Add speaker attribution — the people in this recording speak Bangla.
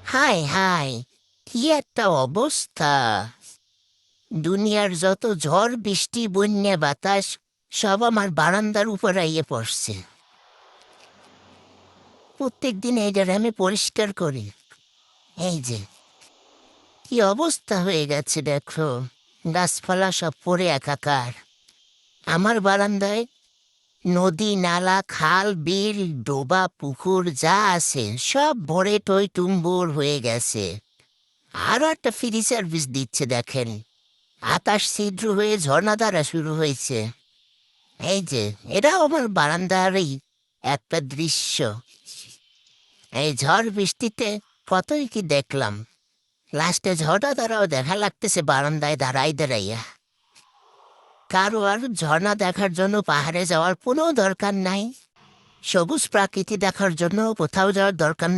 Speaker 1: হায় হায়, কি একটা অবস্থা! দুনিয়ার যত ঝড় বৃষ্টি বন্যা বাতাস সব আমার বারান্দার উপর আইয়ে পড়ছে। প্রত্যেক দিন এইটার আমি পরিষ্কার করি। এই যে কি অবস্থা হয়ে গেছে দেখো, গাছপালা সব পড়ে একাকার। আমার বারান্দায় নদী নালা খাল বিল ডোবা পুকুর যা আছে সব ভরে টই টুম্বুর হয়ে গেছে। আরো একটা ফ্রি সার্ভিস দিচ্ছে দেখেন, আকাশ ছিদ্র হয়ে ঝর্ণাধারা শুরু হয়েছে। এই যে এটাও আমার বারান্দারই একটা দৃশ্য। এই ঝড় বৃষ্টিতে কতই কি দেখলাম, লাস্টে ঝর্ণাধারাও দেখা লাগতেছে বারান্দায় দাঁড়াই দাঁড়াইয়া। কারো আর ঝর্ণা দেখার জন্য পাহাড়ে যাওয়ার কোনো দরকার নাই, সবুজ প্রাকৃতি দেখার জন্য কোথাও যাওয়ার দরকার নেই।